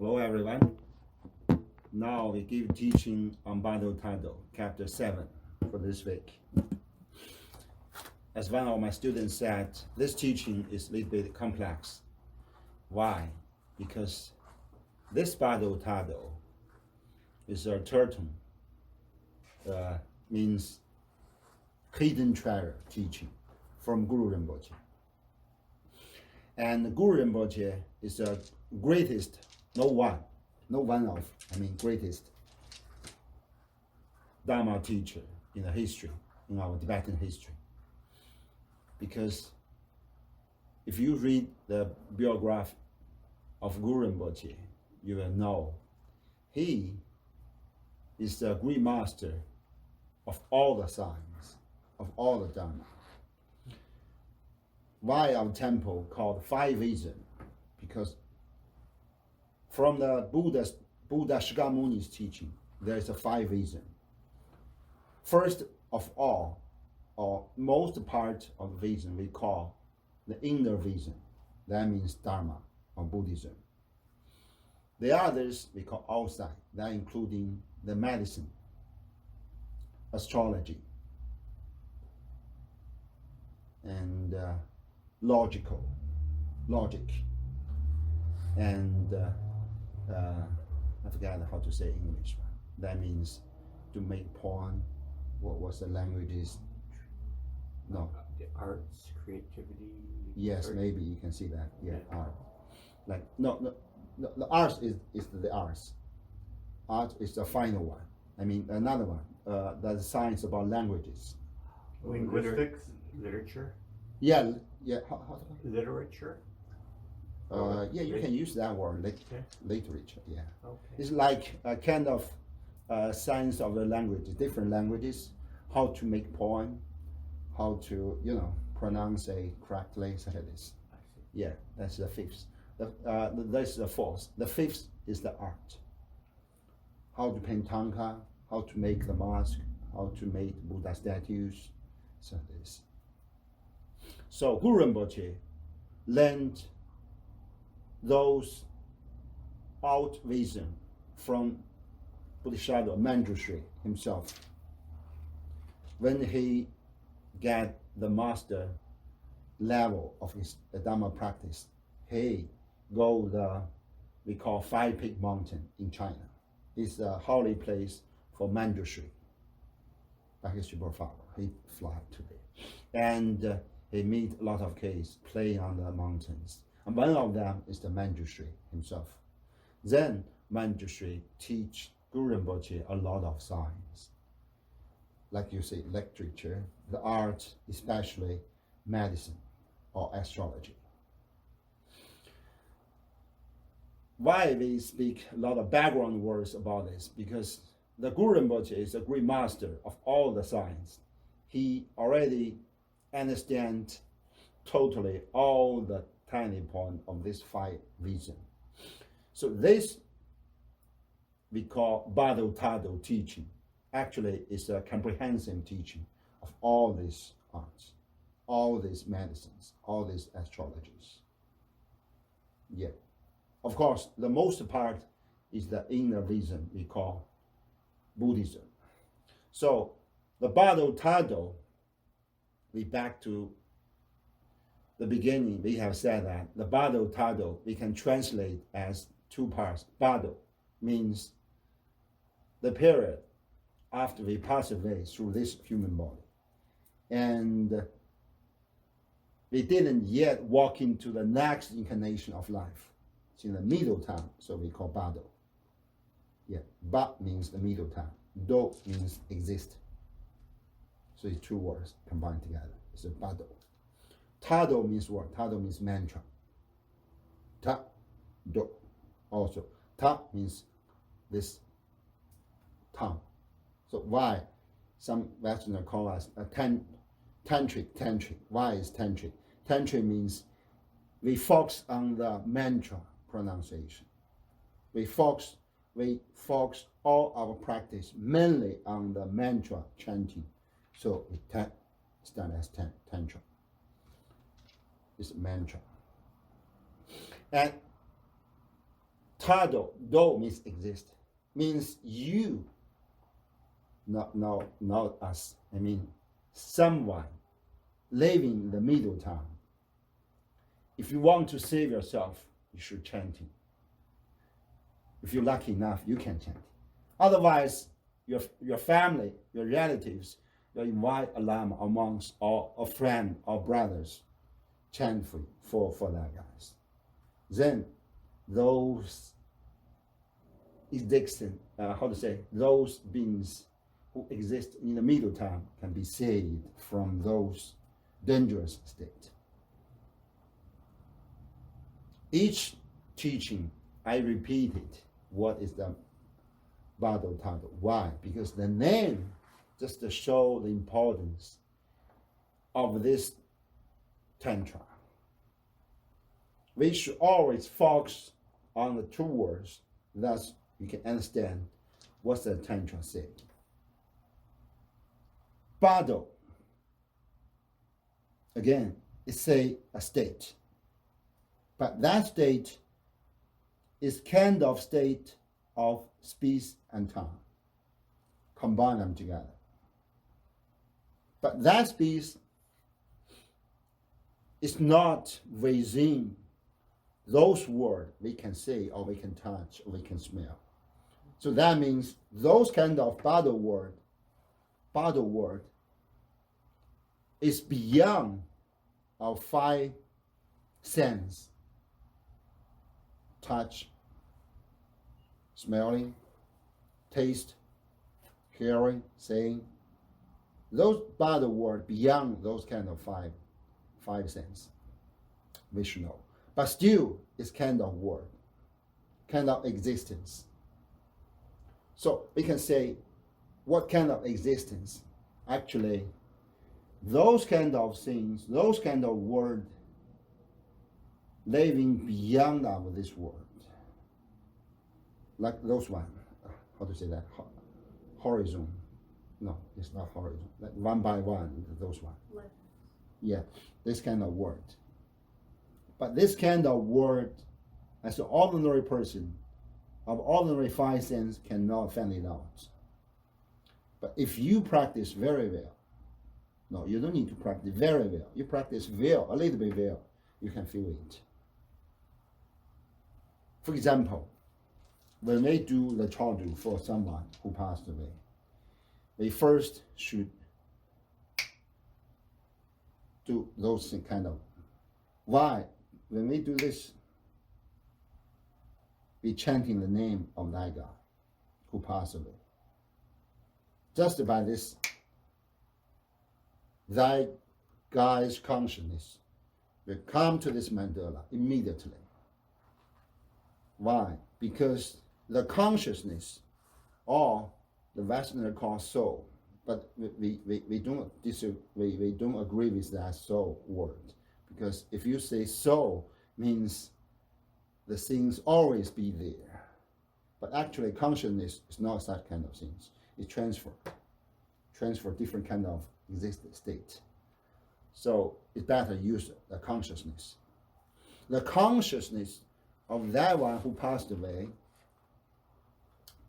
Hello everyone. Now we give teaching on Bardo Thodol, chapter 7 for this week. As one of my students said, this teaching is a little bit complex. Why? Because this Bardo Thodol is a term, means hidden treasure teaching from Guru Rinpoche. And Guru Rinpoche is the greatest, greatest Dharma teacher in the history, in our Tibetan history. Because if you read the biography of Guru Rinpoche, you will know he is the great master of all the science, of all the Dharma. Why our temple called Five Vision? Because from the Buddha Shakyamuni's teaching, there is a five vision. First of all, or most part of the vision we call the inner vision. That means Dharma or Buddhism. The others we call outside, that including the medicine, astrology, and logic, and I forgot how to say English. That means to make porn. What was the languages? No. The arts, creativity. Yes, art. maybe you can see that. Yeah, art. Like no, the arts is the arts. Art is the final one. I mean another one. That's science about languages. Linguistics, literature. Yeah. Literature. Yeah, you can use that word, literature. Yeah, Okay. it's like a kind of science of the language, different languages, how to make poem, how to pronounce it correctly, such as this. I see. Yeah, that's the fifth. That's the fourth. The fifth is the art. How to paint tanka, how to make the mask, how to make Buddha statues, so this. So Guru Rinpoche learned those out vision from Bodhisattva Manjushri himself. When he got the master level of his Dharma practice, he go we call Five Peak Mountain in China. It's a holy place for Manjushri. Like his father, he fly to it, and he meet a lot of kids playing on the mountains. And one of them is the Manjushri himself. Then Manjushri teach Guru Rinpoche a lot of science. Like you say, literature, the art, especially medicine or astrology. Why we speak a lot of background words about this? Because the Guru Rinpoche is a great master of all the science. He already understands totally all the tiny point of this five vision. So this we call Bardo Thodol teaching. Actually, it's a comprehensive teaching of all these arts, all these medicines, all these astrologies. Yeah. Of course, the most part is the inner vision we call Buddhism. So the Bardo Thodol, we back to the beginning, we have said that the Bardo Thodol we can translate as two parts. Bardo means the period after we pass away through this human body. And we didn't yet walk into the next incarnation of life. It's in the middle time, so we call Bardo. Yeah, Ba means the middle time. Do means exist. So it's two words combined together. It's a Bardo. Thodol means what? Thodol means mantra. Ta, do. Also, ta means this tongue. So why some Westerners call us a tantric? Why is tantric? Tantric means we focus on the mantra pronunciation. We focus all our practice mainly on the mantra chanting. So it stands as tantra. It's mantra. And Thodol, do means exist, means you, not us. I mean, someone living in the middle town. If you want to save yourself, you should chant it. If you're lucky enough, you can chant it. Otherwise, your family, your relatives, you invite a lama amongst or a friend or brothers, chant for that guys. Then those those beings who exist in the middle town can be saved from those dangerous state. Each teaching, I repeated what is the Bardo Thodol. Why? Because the name just to show the importance of this Tantra. We should always focus on the two words, thus you can understand what the Tantra said. Bardo, again, it's a state. But that state is kind of state of speech and tongue. Combine them together. But that speech is not within those words we can say or we can touch or we can smell. So that means those kind of Bardo word is beyond our five senses: touch, smelling, taste, hearing, saying. Those Bardo words beyond those kind of five senses we should know. But still, it's kind of word, kind of existence. So we can say, what kind of existence? Actually, those kind of things, those kind of word, living beyond of this world. Like those one, how to say that? Horizon. No, it's not horizon. Like one by one, those one. Yeah, this kind of word. But this kind of word, as an ordinary person, of ordinary five senses cannot find it out. But if you practice very well, no, you don't need to practice very well. You practice well, a little bit well, you can feel it. For example, when we do the chodru for someone who passed away, we first should do those kind of. Why? When we do this, we chanting the name of that guy who passed away. Just by this, that guy's consciousness will come to this mandala immediately. Why? Because the consciousness, or the Westerners call soul, but we don't agree with that soul word, because if you say soul, means the things always be there, but actually consciousness is not that kind of things. It transfer different kind of existing state. So it's better use the consciousness. The consciousness of that one who passed away,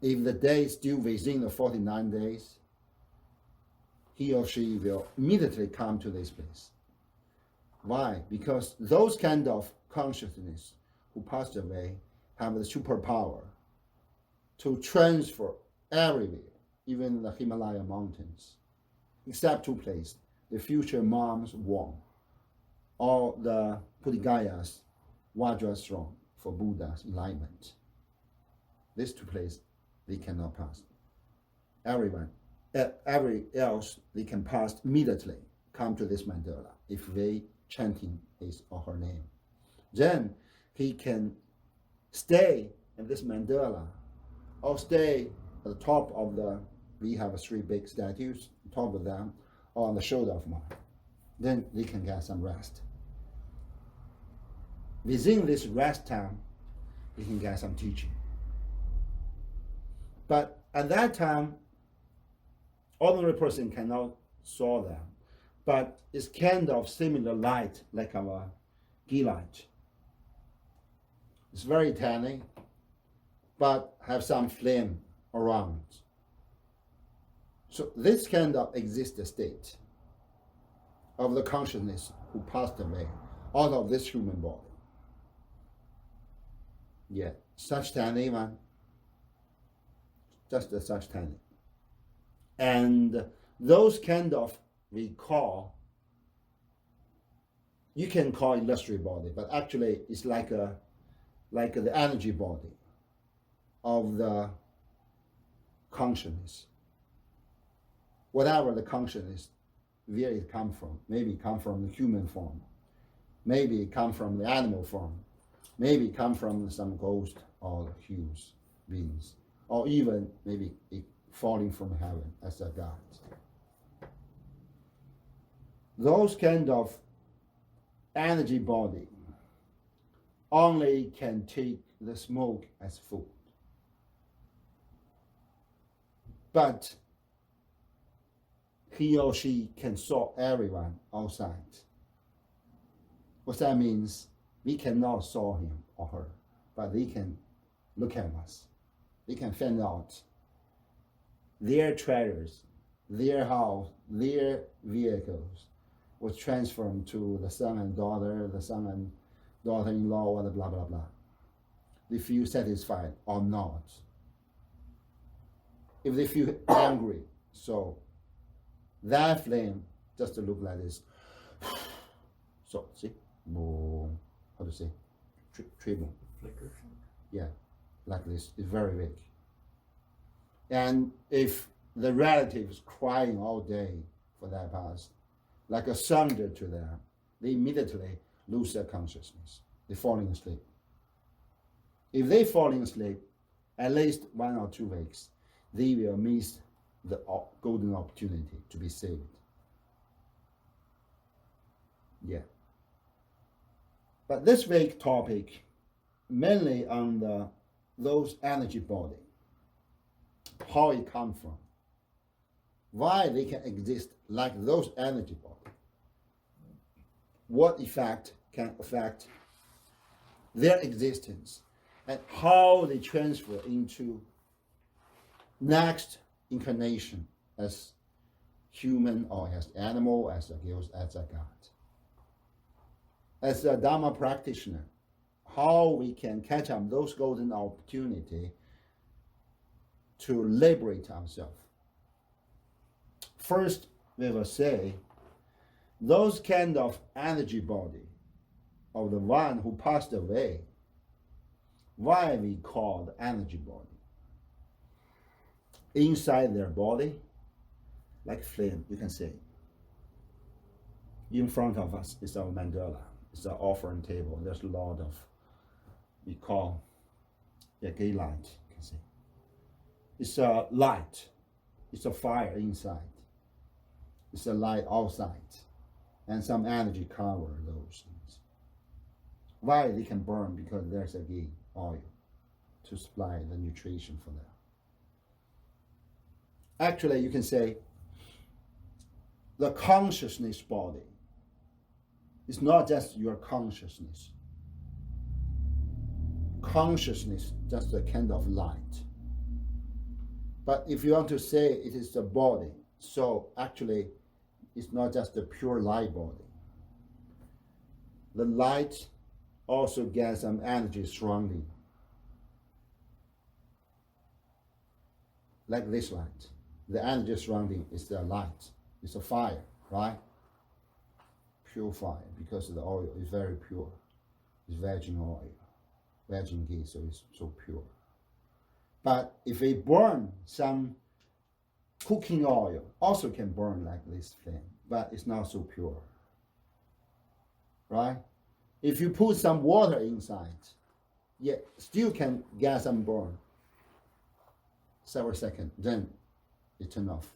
if the day is still within the 49 days, he or she will immediately come to this place. Why? Because those kind of consciousness who passed away have the superpower to transfer everywhere, even the Himalaya mountains, except two places, the future mom's womb, or the Bodhigaya's Vajrasram for Buddha's enlightenment. These two places they cannot pass. Every else they can pass immediately, come to this mandala if they chanting his or her name. Then he can stay in this mandala or stay at the top of we have three big statues, top of them, or on the shoulder of mine. Then they can get some rest. Within this rest time, they can get some teaching. But at that time, ordinary person cannot saw them. But it's kind of similar light like our ghee light. It's very tiny, but have some flame around. So this kind of existed state of the consciousness who passed away out of this human body. Yeah, such tiny one, just such tiny. And those kind of we call, you can call illusory body, but actually it's like the energy body of the consciousness. Whatever the consciousness, where it come from, maybe it come from the human form, maybe it come from the animal form, maybe it come from some ghost or hues beings, or even maybe it falling from heaven as a god. Those kind of energy body only can take the smoke as food. But he or she can saw everyone outside. What that means, we cannot saw him or her, but they can look at us. They can find out their treasures, their house, their vehicles was transferred to the son and daughter, the son and daughter-in-law, or the blah, blah, blah. They feel satisfied or not. If they feel angry, so that flame just to look like this. So, see? How to say? Tremor. Flicker. Yeah, like this. It's very weak. And if the relative is crying all day for that past, like a thunder to them, they immediately lose their consciousness. They're falling asleep. If they falling asleep, at least 1 or 2 weeks, they will miss the golden opportunity to be saved. Yeah. But this week's topic mainly on those energy body, how it come from, why they can exist like those energy body, what effect can affect their existence, and how they transfer into next incarnation as human or as animal, as a ghost, as a god. As a Dharma practitioner, how we can catch up those golden opportunity to liberate ourselves. First, we will say, those kind of energy body of the one who passed away, why we call the energy body? Inside their body, like flame, you can say. In front of us is our mandala. It's an offering table. There's a lot of, we call gay light, you can say. It's a light. It's a fire inside. It's a light outside. And some energy cover those things. Why they can burn? Because there's a ghee oil to supply the nutrition for them. Actually, you can say the consciousness body is not just your consciousness. Consciousness just a kind of light. But if you want to say it is the body, so actually it's not just the pure light body. The light also gets some energy surrounding. Like this light. The energy surrounding is the light. It's a fire, right? Pure fire, because the oil is very pure. It's virgin oil, virgin ghee, so it's so pure. But if we burn some cooking oil, also can burn like this flame, but it's not so pure, right? If you put some water inside, yeah, still can get some burn. Several seconds, then it turn off.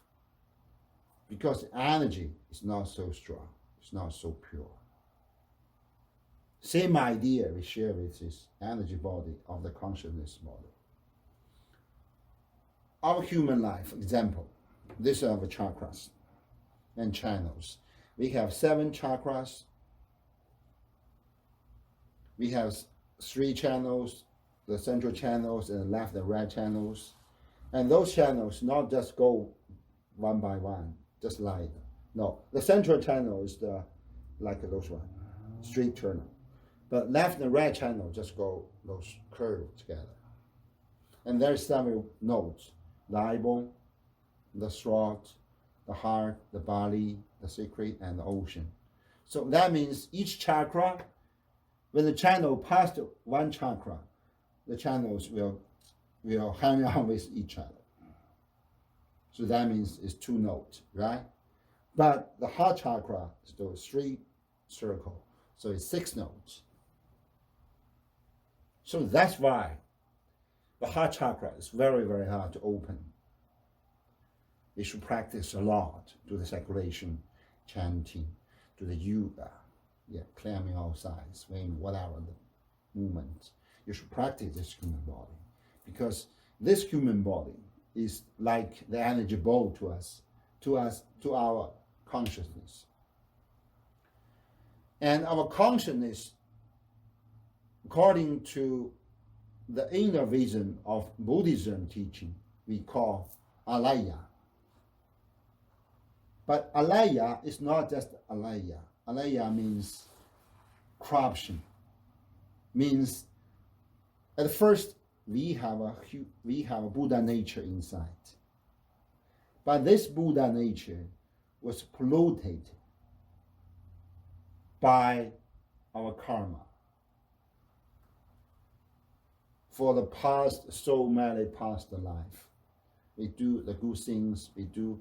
Because the energy is not so strong, it's not so pure. Same idea we share with this energy body of the consciousness body. Our human life, example, these are the chakras and channels. We have 7 chakras. We have 3 channels the central channels and left and right channels. And those channels not just go one by one, just like, no, the central channel is the, like those one, straight channel. But left and right channel just go those curves together. And there's several nodes, the eyeball, the throat, the heart, the body, the secret, and the ocean. So that means each chakra, when the channel passed one chakra, the channels will hang on with each other. So that means it's 2 nodes, right? But the heart chakra is still 3 circle, so it's 6 nodes. So that's why the heart chakra is very, very hard to open. We should practice a lot, do the circulation, chanting, do the yoga, climbing outside, swim, whatever the movement. You should practice this human body, because this human body is like the energy ball to our consciousness. And our consciousness, according to the inner vision of Buddhism teaching, we call alaya. But alaya is not just alaya. Alaya means corruption. Means at first we have a Buddha nature inside. But this Buddha nature was polluted by our karma. For the past, so many past life, we do the good things, we do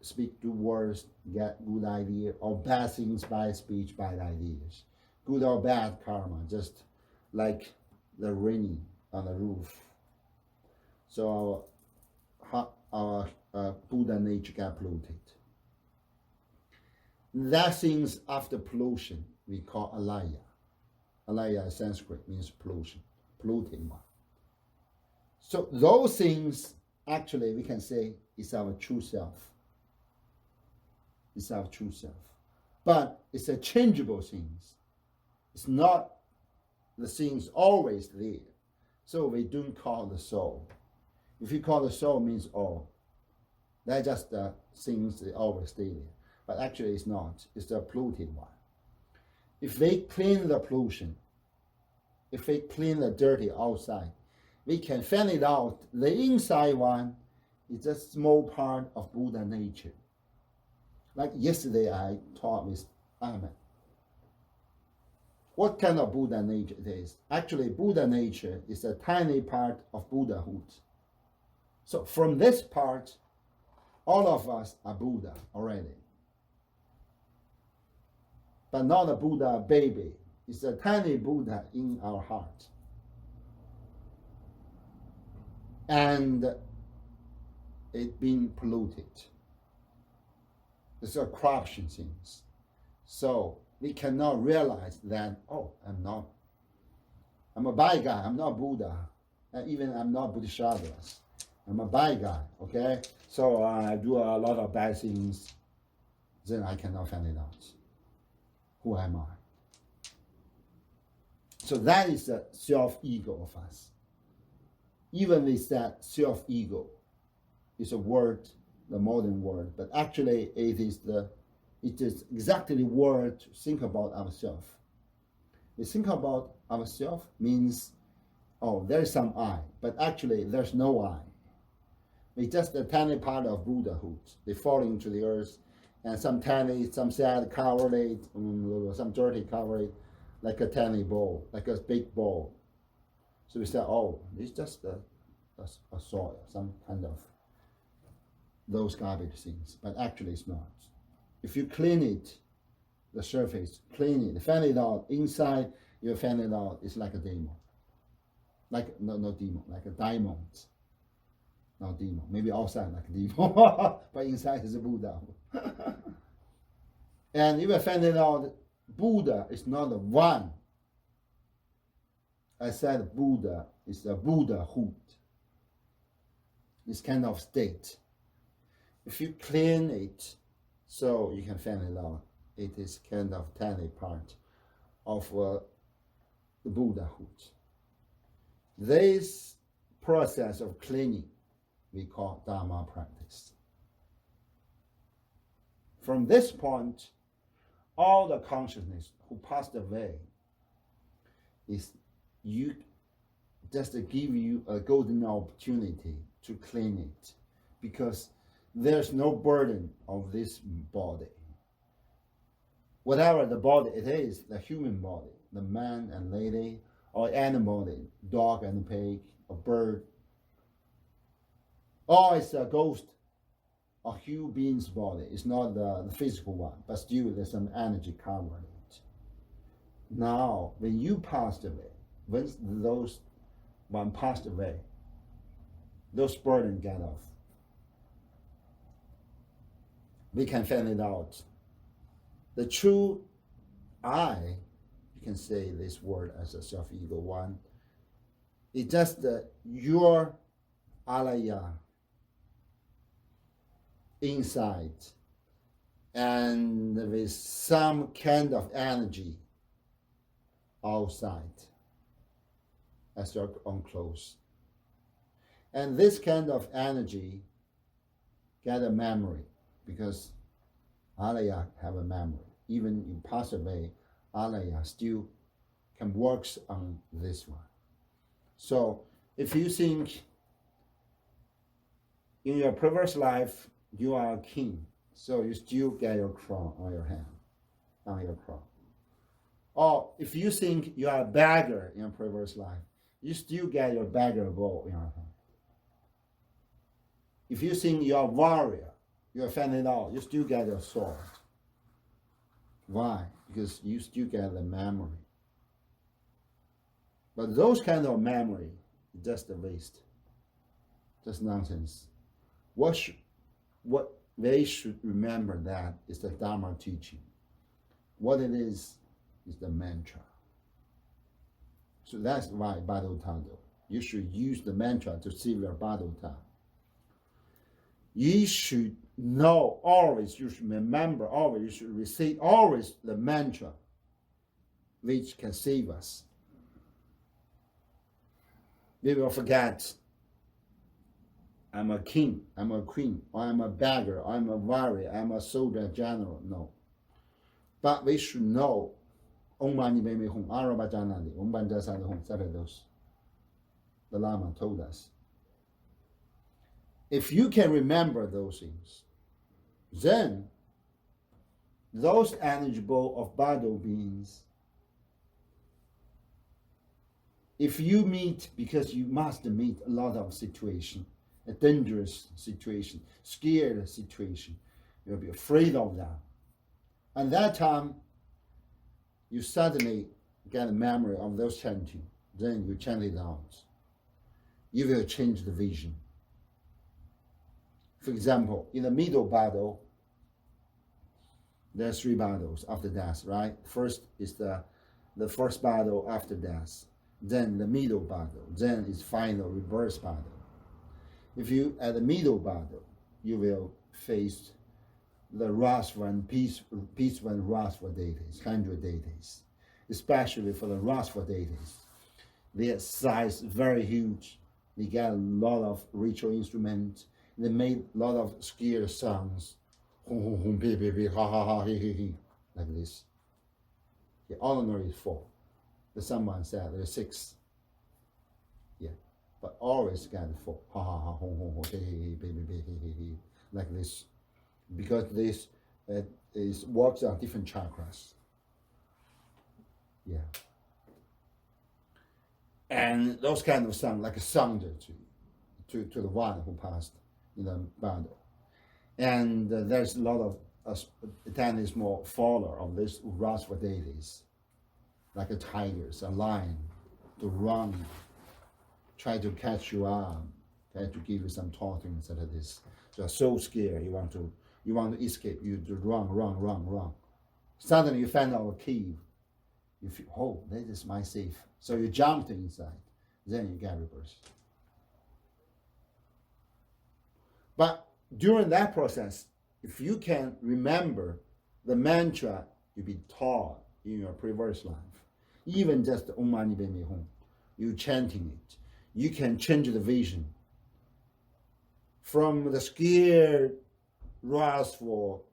speak good words, get good idea, or bad things by speech, bad ideas. Good or bad karma, just like the raining on the roof. So our Buddha nature got polluted. That things after pollution we call alaya. Alaya in Sanskrit means pollution, polluting one. So those things actually we can say is our true self. It's our true self. But it's a changeable things. It's not the things always there. So we don't call the soul. If you call the soul means all. That's just the things that always stay there. But actually it's not. It's the polluted one. If we clean the pollution, if we clean the dirty outside, we can find it out. The inside one is a small part of Buddha nature. Like yesterday I taught with Ahmed. What kind of Buddha nature it is? Actually, Buddha nature is a tiny part of Buddhahood. So from this part, all of us are Buddha already. But not a Buddha baby. It's a tiny Buddha in our heart. And it's been polluted. It's a corruption things. So we cannot realize that, oh, I'm a bad guy, I'm not Buddha. And even I'm not Bodhisattvas. I'm a bad guy, okay? So I do a lot of bad things, then I cannot find it out. Who am I? So that is the self-ego of us. Even with that self-ego is a word, the modern word, but actually it is exactly the word to think about ourselves. We think about ourselves means, oh, there's some I, but actually there's no I. It's just a tiny part of Buddhahood. They fall into the earth, and some tiny, some sad cover it, some dirty cover it, like a tiny ball, like a big ball. So we say, oh, it's just a soil, some kind of those garbage things, but actually it's not. If you clean it, the surface, clean it, fan it out, inside you fan it out, it's like a demon. Like, no demon, like a diamond. Not demon, maybe outside like a demon, but inside is a Buddha. And if you find it out, Buddha is not the one. I said Buddha is the Buddhahood. This kind of state. If you clean it, so you can find it out. It is kind of tiny part of the Buddhahood. This process of cleaning we call Dharma practice. From this point, all the consciousness who passed away is you just to give you a golden opportunity to clean it, because there's no burden of this body. Whatever the body it is, the human body, the man and lady, or animal body, dog and pig, a bird, or it's a ghost, a human being's body. It's not the physical one, but still there's some energy covering it. Now, when you passed away, when those one passed away, those burden get off. We can find it out. The true I, you can say this word as a self-ego one, it's just your alaya inside, and with some kind of energy outside as your own clothes. And this kind of energy get a memory, because alaya have a memory. Even you pass away, alaya still can work on this one. So if you think in your previous life you are a king, so you still get your crown on your hand, on your crown. Or if you think you are a beggar in your previous life, you still get your beggar bowl in your hand. If you think you are a warrior, you are finding out, you still get your sword. Why? Because you still get the memory. But those kind of memory is just a waste, just nonsense. What they should remember that is the Dharma teaching. What it is the mantra. So that's why Bardo Thodol. You should use the mantra to see your Bardo Thodol. You should know always, you should remember always, you should receive always the mantra which can save us. We will forget, I'm a king, I'm a queen, or I'm a beggar, I'm a warrior, I'm a soldier general. No. But we should know, Om Mani Padme Hum, Arabhajanandi, Om Banjasadi Hum, those. The Lama told us. If you can remember those things, then those energy ball of Bardo beings, if you meet, because you must meet a lot of situation, a dangerous situation, scared situation, you'll be afraid of that. And that time, you suddenly get a memory of those chanting, then you chant it out. You will change the vision. For example, in the middle Bardo, there are 3 Bardos after death, right? First is the first Bardo after death, then the middle Bardo, then is final reverse Bardo. If you at the middle Bardo, you will face the wrathful and peaceful and wrathful deities, 100 deities, especially for the wrathful deities. Their size very huge. They get a lot of ritual instruments. They made a lot of scared sounds, hum hum hum, pi pi pi, ha ha ha, he he he, like this. The ordinary is 4. The someone said there's 6. Yeah, but always get 4. Ha ha ha, hum hum hum, he he he, pi pi pi, he he he, like this, because this is works on different chakras. Yeah, and those kind of sound like a sounder to the one who passed in the Bardo. And there's a lot of then is more follower of this wrathful deities, like a tigers, a lion, to run, try to catch you up, try to give you some talking instead of this. So you're so scared, you want to escape, you to run. Suddenly you find out a cave. You feel, oh, this is my safe. So you jumped inside, then you get reversed. But during that process, if you can remember the mantra you've been taught in your previous life, even just Om Mani Padme Hum, you chanting it, you can change the vision from the scared, wrathful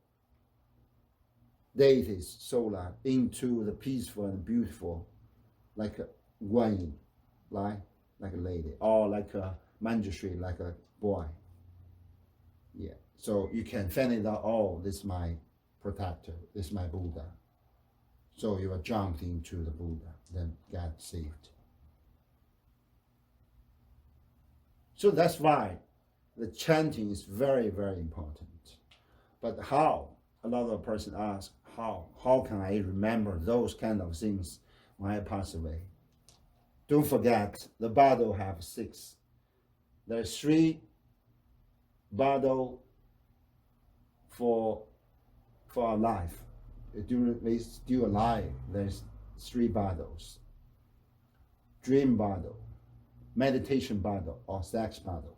deities, Sola, into the peaceful and beautiful, like a Guanyin, like a lady, or like a Manjushri, like a boy. Yeah. So you can find it out, oh, this is my protector, this is my Buddha. So you are jumped into the Buddha, then get saved. So that's why the chanting is very, very important. But how? A lot of person ask, how? How can I remember those kind of things when I pass away? Don't forget, the Bardo have 6. There's 3 Bardo for our life. During we still alive, there's 3 Bardos. Dream Bardo, meditation Bardo, or sex Bardo.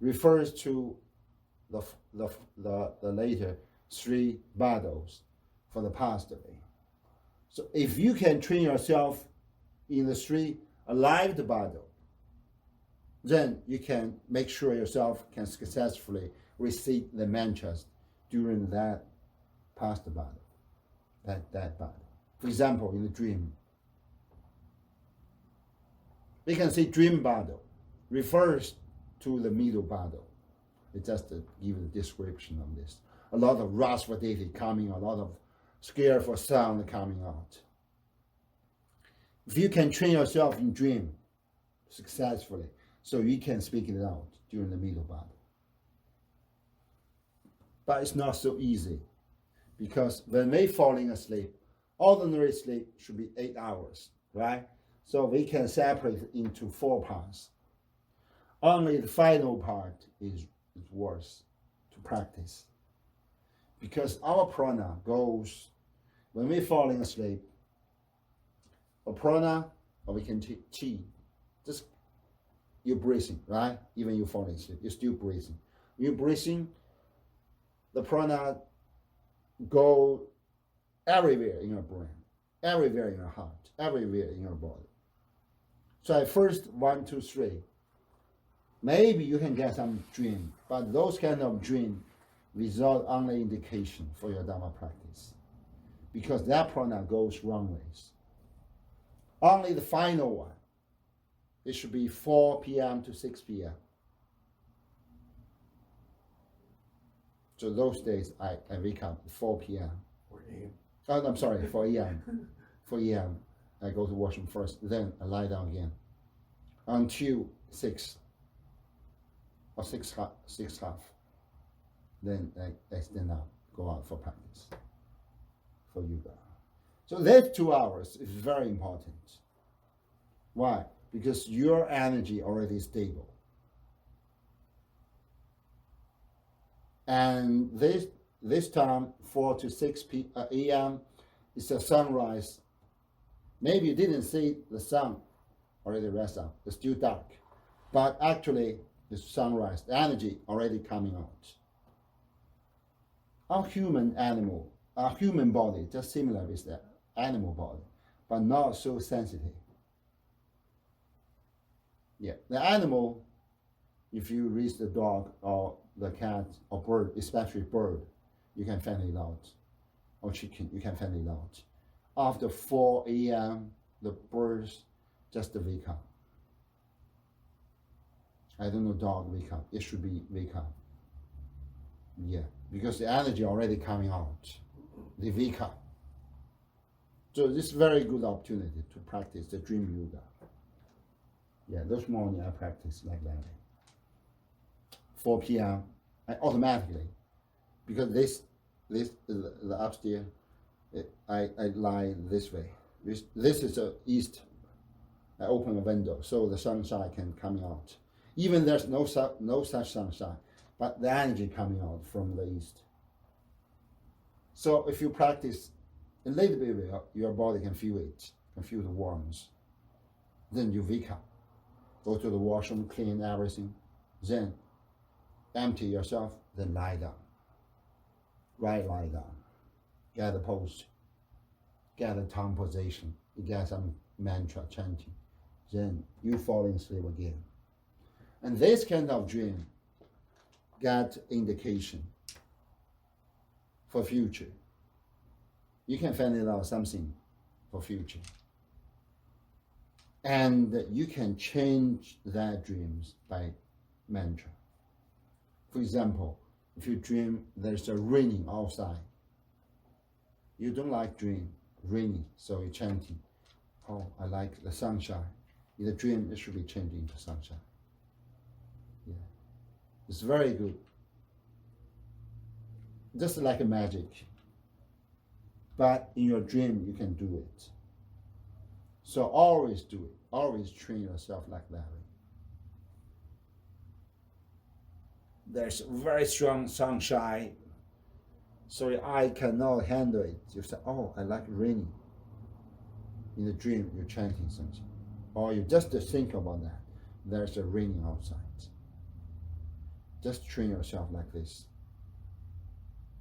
Refers to the later 3 Bardos for the past away. So if you can train yourself in the 3 alive Bardo, then you can make sure yourself can successfully recite the mantras during that past Bardo, that Bardo. For example, in the dream, we can say dream Bardo refers to the middle Bardo. It's just to give the description of this. A lot of rasvaditi coming, a lot of scareful sound coming out. If you can train yourself in dream successfully, so you can speak it out during the middle Bardo. But it's not so easy, because when we're falling asleep, ordinary sleep should be 8 hours, right? So we can separate it into 4 parts. Only the final part is worse to practice, because our prana goes, when we're falling asleep, or prana, or we can chi, just you're breathing, right? Even you're falling asleep, you're still breathing. When you're breathing, the prana go everywhere in your brain, everywhere in your heart, everywhere in your body. So at first, 1, 2, 3, maybe you can get some dream, but those kind of dream without only indication for your Dharma practice, because that prana goes wrong ways. Only the final one, it should be 4 p.m. to 6 p.m. So those days I wake up at 4 p.m. 4 a.m. Oh, I'm sorry, 4 a.m. 4 a.m. I go to washroom first, then I lie down again until 6 or 6 half. Then I stand up, go out for practice, for yoga. So that 2 hours is very important. Why? Because your energy already is stable. And this time, 4 to 6 a.m. is a sunrise. Maybe you didn't see the sun already rest up. It's still dark. But actually, it's sunrise. The energy already coming out. Our human body, just similar with the animal body, but not so sensitive. Yeah, the animal, if you raise the dog or the cat or bird, especially bird, you can find it out. Or chicken, you can find it out. After 4 a.m., the birds just wake up. I don't know, dog wake up. It should be wake up. Yeah, because the energy already coming out. They wake up. So this is a very good opportunity to practice the dream yoga. Yeah, this morning I practice like that. 4 p.m. I automatically, because the upstairs, I lie this way. This is the east. I open a window so the sunshine can come out. Even there's no such sunshine, but the energy coming out from the east. So if you practice a little bit, your body can feel it, can feel the warmth. Then you wake up, go to the washroom, clean everything, then empty yourself, then lie down. Lie down. Get a pose, get a tongue position, you get some mantra chanting. then you falling asleep again. And this kind of dream got indication for future. You can find it out something for future. And you can change that dreams by mantra. For example, if you dream there's a raining outside, you don't like dream raining, so you're chanting, oh, I like the sunshine. In the dream, it should be changed into sunshine. Yeah, it's very good. Just like a magic. But in your dream, you can do it. So always do it. Always train yourself like that. There's very strong sunshine. Sorry, I cannot handle it. You say, oh, I like raining. In the dream, you're chanting something. Or you just think about that. There's a raining outside. Just train yourself like this.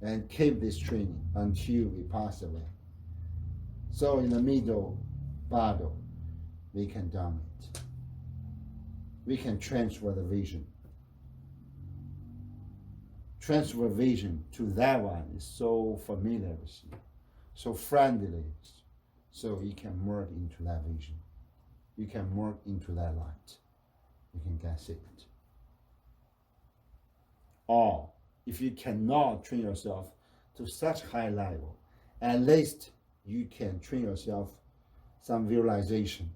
And keep this training until we pass away. So in the middle, Bardo, we can dumb it. We can transfer the vision. Transfer vision to that one is so familiar with you, so friendly, so you can merge into that vision. You can merge into that light. You can get saved. Or if you cannot train yourself to such high level, at least you can train yourself some visualization.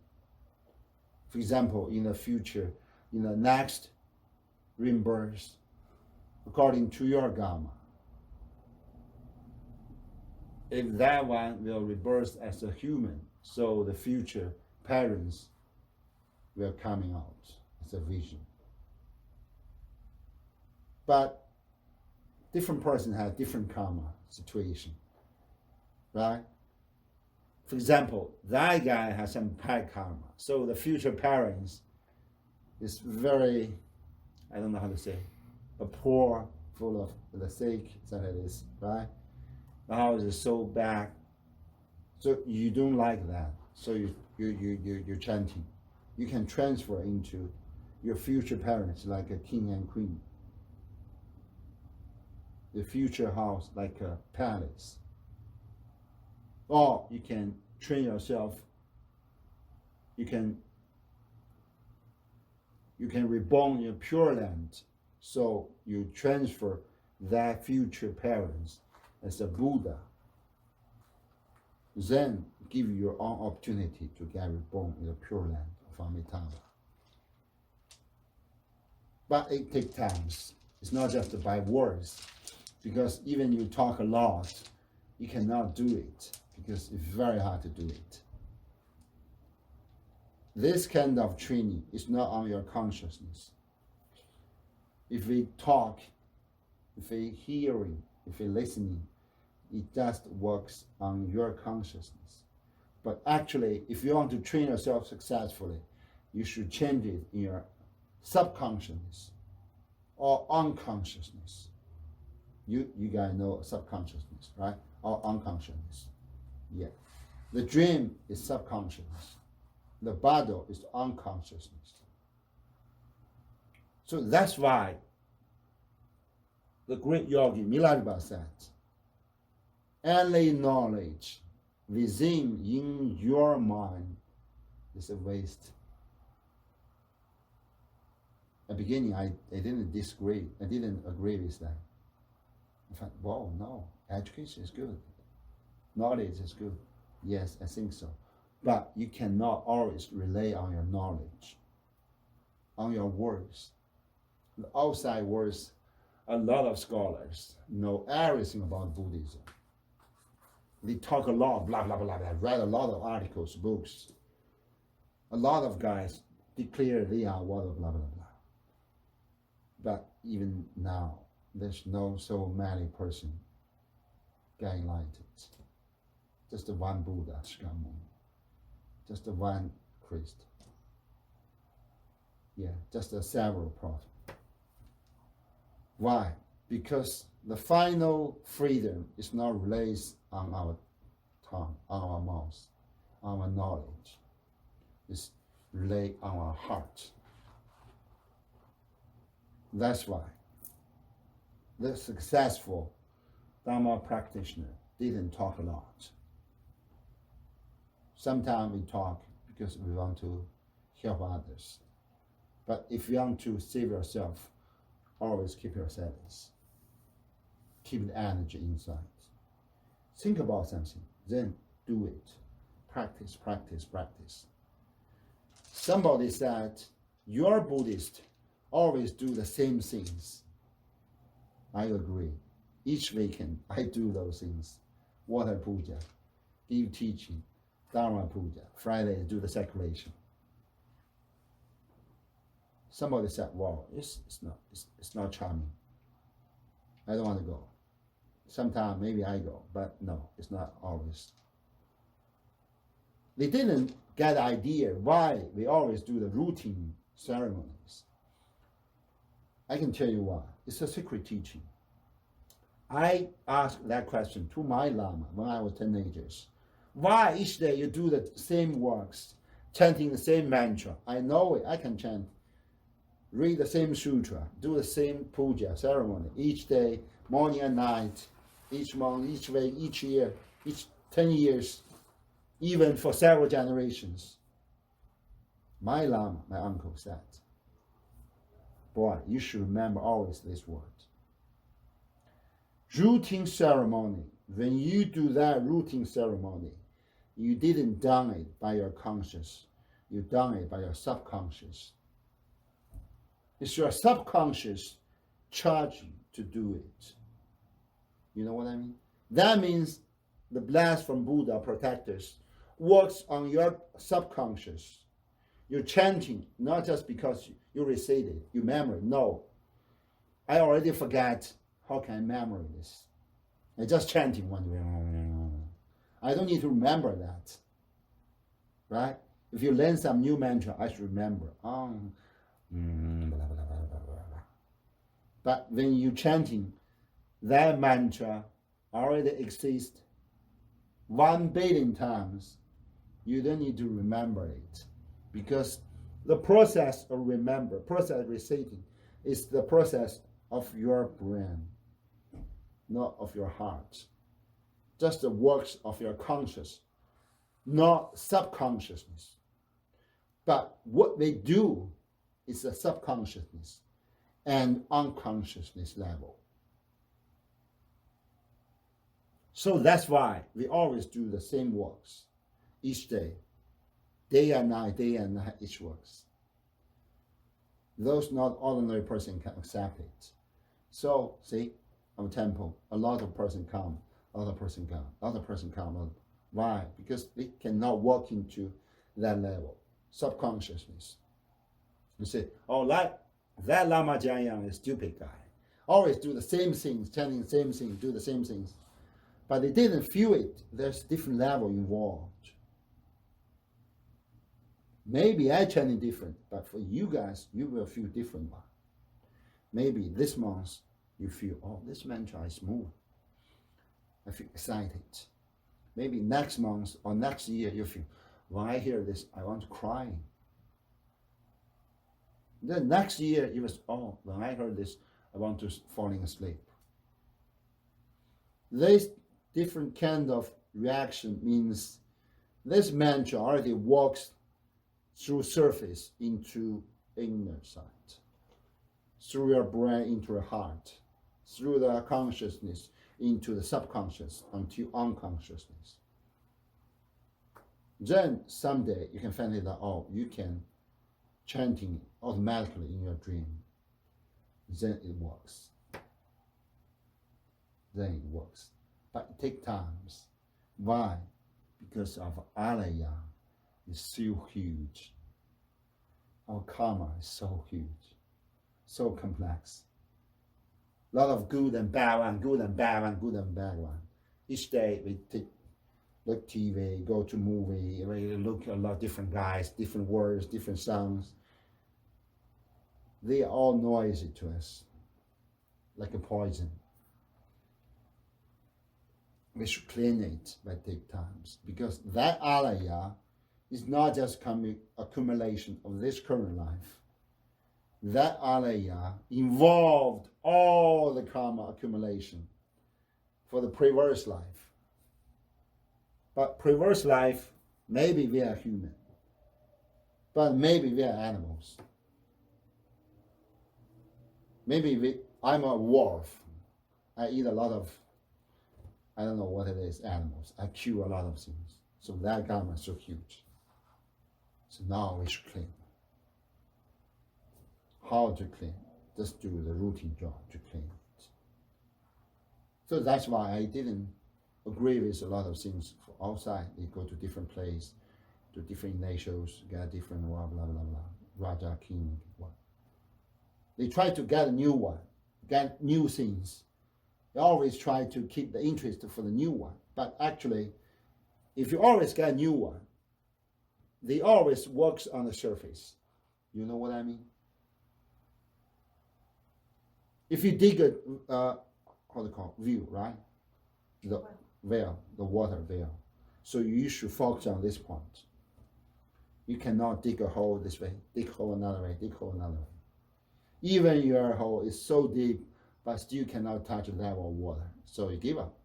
For example, in the future, in the next rebirth, according to your gamma, if that one will rebirth as a human, so the future parents will coming out as a vision. But different person has different karma situation, right? For example, that guy has some bad karma, so the future parents is very, I don't know how to say, but poor, full of the sick, that it is, right? The house is so bad, so you don't like that, so you're chanting. You can transfer into your future parents like a king and queen. The future house like a palace. Or you can train yourself. You can reborn in a pure land. So you transfer that future parents as a Buddha. Then give you your own opportunity to get reborn in the pure land of Amitabha. But it takes time. It's not just by words, because even you talk a lot, you cannot do it because it's very hard to do it. This kind of training is not on your consciousness. If we talk, if we hearing, if we listening, it just works on your consciousness. But actually, if you want to train yourself successfully, you should change it in your subconsciousness or unconsciousness. You guys know subconsciousness, right? Or unconsciousness. Yeah. The dream is subconsciousness. The Bardo is unconsciousness. So that's why the great yogi Milarepa said, any knowledge within in your mind is a waste. At the beginning, I didn't disagree. I didn't agree with that. I thought, wow, no, education is good. Knowledge is good. Yes, I think so. But you cannot always rely on your knowledge, on your words. The outside words, a lot of scholars know everything about Buddhism. They talk a lot, blah, blah, blah, blah, read a lot of articles, books. A lot of guys declare they are what, blah, blah, blah. But even now, there's no so many person getting enlightened. Just the one Buddha, Shakyamuni. Just the one Christ. Yeah, just the several prophets. Why? Because the final freedom is not related on our tongue, on our mouth, on our knowledge. It's lay on our heart. That's why the successful Dharma practitioner didn't talk a lot. Sometimes we talk because we want to help others. But if you want to save yourself, always keep your silence. Keep the energy inside. Think about something, then do it. Practice, practice, practice. Somebody said, you're Buddhist, always do the same things. I agree. Each weekend, I do those things. Water puja, give teaching, Dharma puja. Friday, do the circulation. Somebody said, wow, it's not charming. I don't want to go. Sometimes maybe I go, but no, it's not always. They didn't get the idea why we always do the routine ceremonies. I can tell you why. It's a secret teaching. I asked that question to my Lama when I was teenagers. Why each day you do the same works, chanting the same mantra? I know it, I can chant. Read the same sutra, do the same puja ceremony each day, morning and night, each month, each week, each year, each 10 years, even for several generations. My Lama, my uncle, said, boy, you should remember always this word. Routine ceremony, when you do that routine ceremony, you didn't done it by your conscious, you done it by your subconscious. It's your subconscious charging to do it. You know what I mean? That means the blast from Buddha protectors works on your subconscious. You're chanting not just because you recite it, you memory. No, I already forgot. How can I memory this? I just chanting one way. I don't need to remember that, right? If you learn some new mantra, I should remember. But when you chanting, that mantra already exists 1 billion times. You don't need to remember it, because the process of reciting is the process of your brain, not of your heart. Just the works of your conscious, not subconsciousness. But what they do is the subconsciousness and unconsciousness level. So that's why we always do the same works each day and night, each works. Those not ordinary person can accept it. So, see, our temple, a lot of person come, other person come. Why? Because they cannot walk into that level, subconsciousness. You say, oh, that Lama Jianyang is a stupid guy. Always do the same things, chanting the same things, do the same things. But they didn't feel it. There's different level involved. Maybe I chanting different, but for you guys, you will feel different one. Maybe this month you feel, oh, this mantra is smooth. I feel excited. Maybe next month or next year you feel, when I hear this, I want to cry. Then next year you was, oh, when I heard this, I want to falling asleep. This different kind of reaction means this mantra already walks through surface into inner side, through your brain into your heart, through the consciousness into the subconscious until unconsciousness. Then someday you can find it out, oh, you can chanting automatically in your dream. Then it works. But it takes time. Why? Because our alaya is so huge. Our karma is so huge, so complex. A lot of good and bad one, good and bad one, good and bad one. Each day we look TV, go to movie, we look at a lot of different guys, different words, different sounds. They are all noisy to us, like a poison. We should clean it by take times, because that alaya is not just accumulation of this current life. That alaya involved all the karma accumulation for the previous life. But previous life, maybe we are human, but maybe we are animals. Maybe I'm a wolf. I eat a lot of, I don't know what it is, animals. I chew a lot of things. So that karma is so huge. So now we should clean. How to clean? Just do the routine job to clean it. So that's why I didn't agree with a lot of things for outside. They go to different place, to different nations, get different blah blah blah blah. Raja, king, what? They try to get a new one, get new things. They always try to keep the interest for the new one. But actually, if you always get a new one, they always works on the surface. You know what I mean? If you dig a, how do you call it, view, right? The veil, the water veil. So you should focus on this point. You cannot dig a hole this way, dig hole another way, dig hole another way. Even your hole is so deep, but still cannot touch the level of water. So you give up.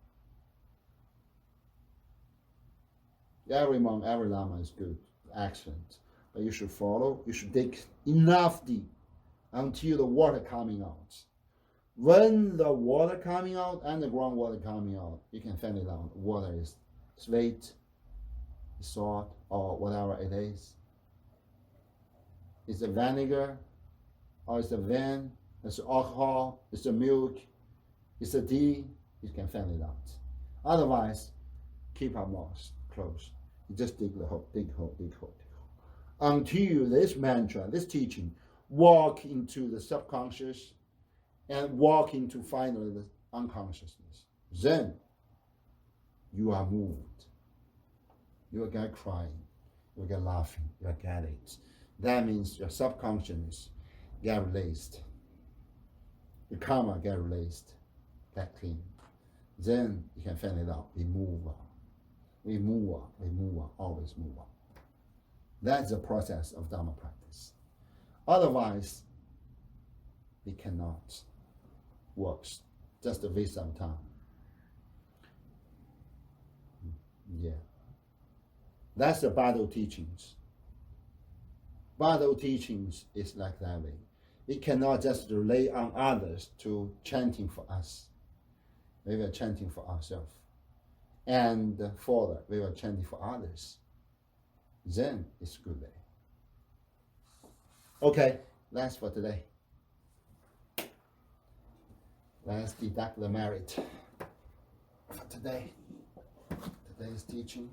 Every monk, every lama is good, excellent. But you should follow, you should dig enough deep until the water coming out. When the water coming out and the groundwater coming out, you can find it out. Water is sweet, salt, or whatever it is. It's a vinegar, or it's a wine, it's alcohol, it's a milk, it's a tea. You can find it out. Otherwise, keep our mouth closed. You just dig the hole, dig hole, dig hole, dig hole. Until this mantra, this teaching, walk into the subconscious and walk into finally the unconsciousness. Then you are moved. You will get crying, you will get laughing, you will get it. That means your subconsciousness get released. The karma get released, get clean. Then you can find it out. We move on. We move on, we move on, always move on. That's the process of Dharma practice. Otherwise, we cannot work. Just a waste of time. Yeah. That's the Bardo teachings. Bardo teachings is like that way. It cannot just rely on others to chanting for us. We were chanting for ourselves. And further, we were chanting for others. Then it's good day. Okay, that's for today. Let's deduct the merit for today. Today's teaching.